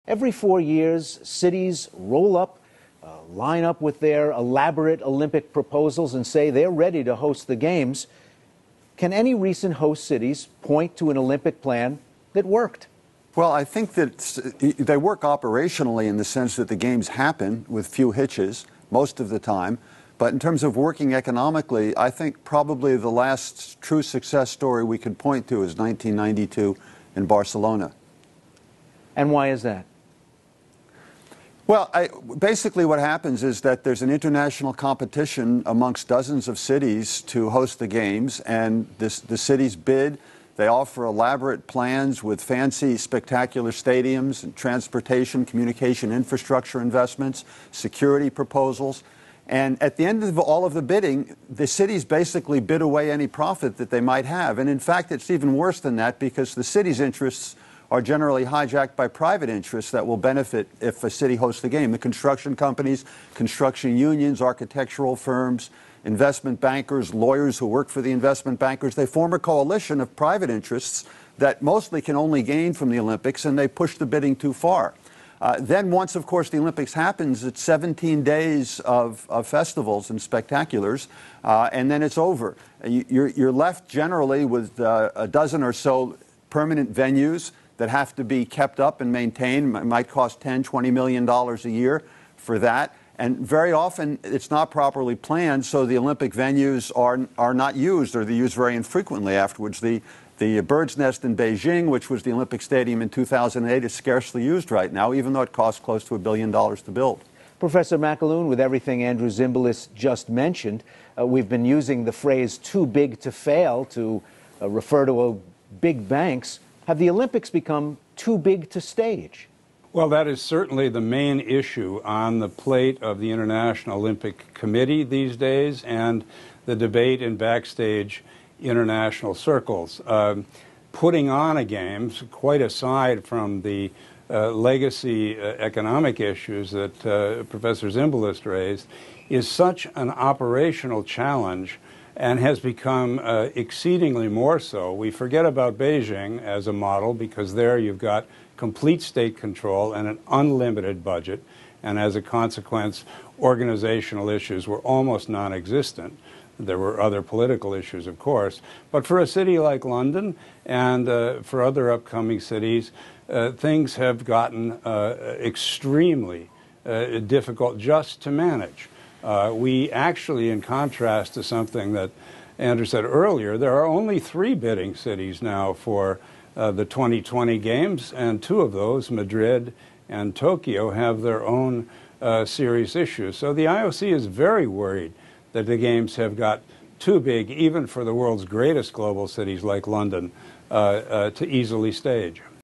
Every 4 years, cities roll up, line up with their elaborate Olympic proposals and say they're ready to host the Games. Can any recent host cities point to an Olympic plan that worked? Well, I think that they work operationally in the sense that the Games happen with few hitches most of the time. But in terms of working economically, I think probably the last true success story we can point to is 1992 in Barcelona. And why is that? Well, basically what happens is that there's an international competition amongst dozens of cities to host the Games, and the cities bid. They offer elaborate plans with fancy, spectacular stadiums and transportation, communication infrastructure investments, security proposals. And at the end of all of the bidding, the cities basically bid away any profit that they might have. And in fact, it's even worse than that because the city's interests are generally hijacked by private interests that will benefit if a city hosts the game. The construction companies, construction unions, architectural firms, investment bankers, lawyers who work for the investment bankers, they form a coalition of private interests that mostly can only gain from the Olympics, and they push the bidding too far. Then once, of course, the Olympics happens, it's 17 days of festivals and spectaculars, and then it's over. You're left generally with a dozen or so permanent venues that have to be kept up and maintained. It might cost $10, $20 million a year for that. And very often it's not properly planned, so the Olympic venues are not used, or they're used very infrequently afterwards. The Bird's Nest in Beijing, which was the Olympic Stadium in 2008, is scarcely used right now, even though it cost close to $1 billion to build. Professor McAloon, with everything Andrew Zimbalist just mentioned, we've been using the phrase too big to fail to refer to big banks. Have the Olympics become too big to stage? Well, that is certainly the main issue on the plate of the International Olympic Committee these days and the debate in backstage international circles. Putting on a Games, quite aside from the legacy economic issues that Professor Zimbalist raised, is such an operational challenge and has become exceedingly more so. We forget about Beijing as a model because there you've got complete state control and an unlimited budget, and as a consequence, organizational issues were almost non-existent. There were other political issues, of course, but for a city like London and for other upcoming cities, things have gotten extremely difficult just to manage. We actually, in contrast to something that Andrew said earlier, there are only 3 bidding cities now for the 2020 Games, and 2 of those, Madrid and Tokyo, have their own serious issues. So the IOC is very worried that the Games have got too big, even for the world's greatest global cities like London, to easily stage.